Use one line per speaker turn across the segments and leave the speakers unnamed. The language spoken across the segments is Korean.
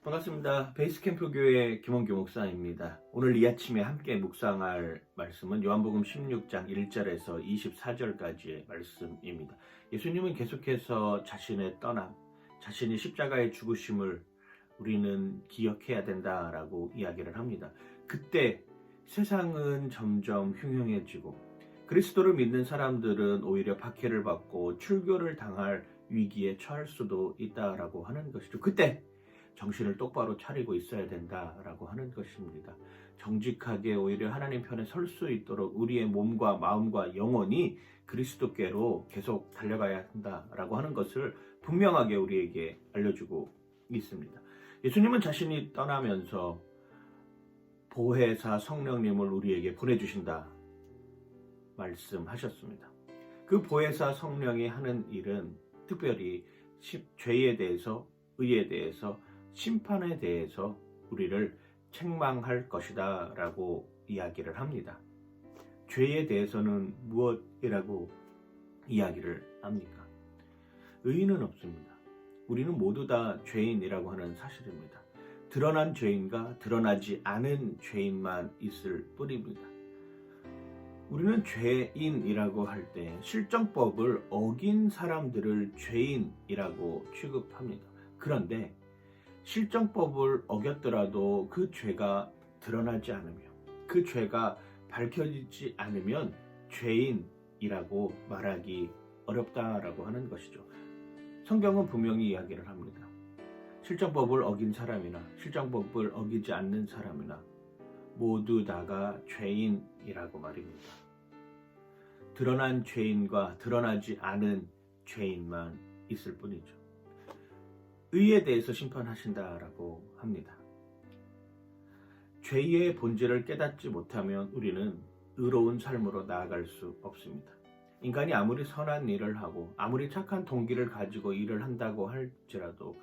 반갑습니다. 베이스캠프 교회 김원규 목사입니다. 오늘 이 아침에 함께 묵상할 말씀은 요한복음 16장 1절에서 24절까지의 말씀입니다. 예수님은 계속해서 자신의 떠남, 자신이 십자가의 죽으심을 우리는 기억해야 된다라고 이야기를 합니다. 그때 세상은 점점 흉흉해지고 그리스도를 믿는 사람들은 오히려 박해를 받고 출교를 당할 위기에 처할 수도 있다라고 하는 것이죠. 그때 정신을 똑바로 차리고 있어야 된다라고 하는 것입니다. 정직하게 오히려 하나님 편에 설 수 있도록 우리의 몸과 마음과 영혼이 그리스도께로 계속 달려가야 한다라고 하는 것을 분명하게 우리에게 알려주고 있습니다. 예수님은 자신이 떠나면서 보혜사 성령님을 우리에게 보내주신다 말씀하셨습니다. 그 보혜사 성령이 하는 일은 특별히 죄에 대해서, 의에 대해서, 심판에 대해서 우리를 책망할 것이다 라고 이야기를 합니다. 죄에 대해서는 무엇이라고 이야기를 합니까? 의인은 없습니다. 우리는 모두 다 죄인이라고 하는 사실입니다. 드러난 죄인과 드러나지 않은 죄인만 있을 뿐입니다. 우리는 죄인이라고 할 때 실정법을 어긴 사람들을 죄인이라고 취급합니다. 그런데 실정법을 어겼더라도 그 죄가 드러나지 않으며 그 죄가 밝혀지지 않으면 죄인이라고 말하기 어렵다라고 하는 것이죠. 성경은 분명히 이야기를 합니다. 실정법을 어긴 사람이나 실정법을 어기지 않는 사람이나 모두 다가 죄인이라고 말입니다. 드러난 죄인과 드러나지 않은 죄인만 있을 뿐이죠. 의에 대해서 심판하신다라고 합니다. 죄의 본질을 깨닫지 못하면 우리는 의로운 삶으로 나아갈 수 없습니다. 인간이 아무리 선한 일을 하고 아무리 착한 동기를 가지고 일을 한다고 할지라도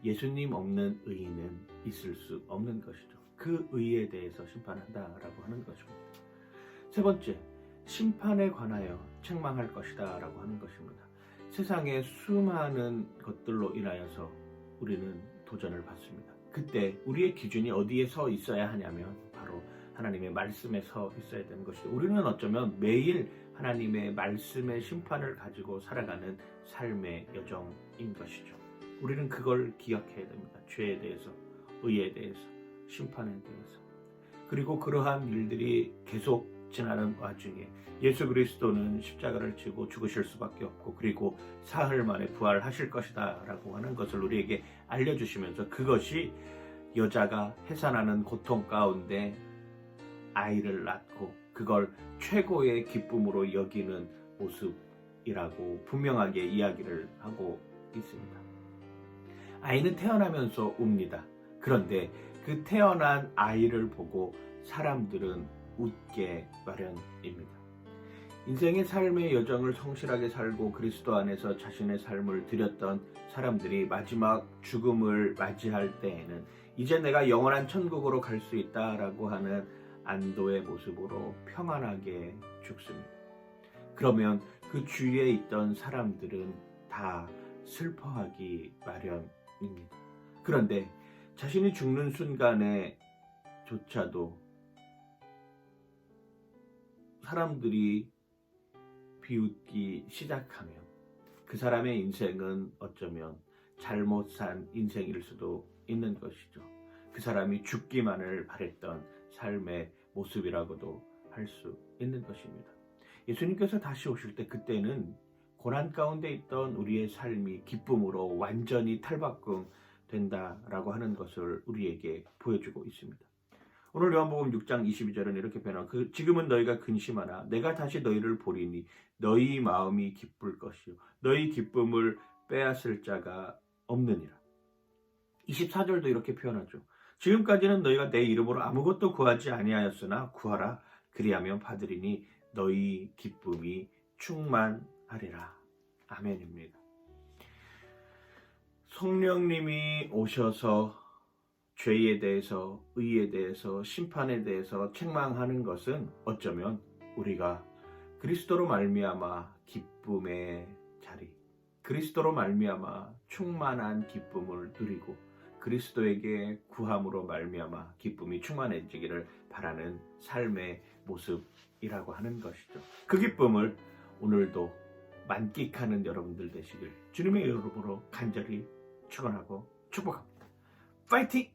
예수님 없는 의인은 있을 수 없는 것이죠. 그 의에 대해서 심판한다라고 하는 것입니다. 세 번째, 심판에 관하여 책망할 것이다 라고 하는 것입니다. 세상의 수많은 것들로 인하여서 우리는 도전을 받습니다. 그때 우리의 기준이 어디에 서 있어야 하냐면 바로 하나님의 말씀에 서 있어야 되는 것이죠. 우리는 어쩌면 매일 하나님의 말씀의 심판을 가지고 살아가는 삶의 여정인 것이죠. 우리는 그걸 기억해야 됩니다. 죄에 대해서, 의에 대해서, 심판에 대해서. 그리고 그러한 일들이 계속 지나는 와중에 예수 그리스도는 십자가를 지고 죽으실 수밖에 없고 그리고 사흘 만에 부활하실 것이다 라고 하는 것을 우리에게 알려주시면서 그것이 여자가 해산하는 고통 가운데 아이를 낳고 그걸 최고의 기쁨으로 여기는 모습이라고 분명하게 이야기를 하고 있습니다. 아이는 태어나면서 웁니다. 그런데 그 태어난 아이를 보고 사람들은 웃게 마련입니다. 인생의 삶의 여정을 성실하게 살고 그리스도 안에서 자신의 삶을 드렸던 사람들이 마지막 죽음을 맞이할 때에는 이제 내가 영원한 천국으로 갈 수 있다라고 하는 안도의 모습으로 평안하게 죽습니다. 그러면 그 주위에 있던 사람들은 다 슬퍼하기 마련입니다. 그런데 자신이 죽는 순간에 조차도 사람들이 비웃기 시작하면 그 사람의 인생은 어쩌면 잘못 산 인생일 수도 있는 것이죠. 그 사람이 죽기만을 바랬던 삶의 모습이라고도 할 수 있는 것입니다. 예수님께서 다시 오실 때 그때는 고난 가운데 있던 우리의 삶이 기쁨으로 완전히 탈바꿈 된다라고 하는 것을 우리에게 보여주고 있습니다. 오늘 요한복음 6장 22절은 이렇게 표현하고 지금은 너희가 근심하나 내가 다시 너희를 보리니 너희 마음이 기쁠 것이요 너희 기쁨을 빼앗을 자가 없느니라. 24절도 이렇게 표현하죠. 지금까지는 너희가 내 이름으로 아무것도 구하지 아니하였으나 구하라 그리하면 받으리니 너희 기쁨이 충만하리라. 아멘입니다. 성령님이 오셔서 죄에 대해서, 의에 대해서, 심판에 대해서 책망하는 것은 어쩌면 우리가 그리스도로 말미암아 기쁨의 자리, 그리스도로 말미암아 충만한 기쁨을 누리고 그리스도에게 구함으로 말미암아 기쁨이 충만해지기를 바라는 삶의 모습이라고 하는 것이죠. 그 기쁨을 오늘도 만끽하는 여러분들 되시길 주님의 이름으로 간절히 축원하고 축복합니다. 파이팅!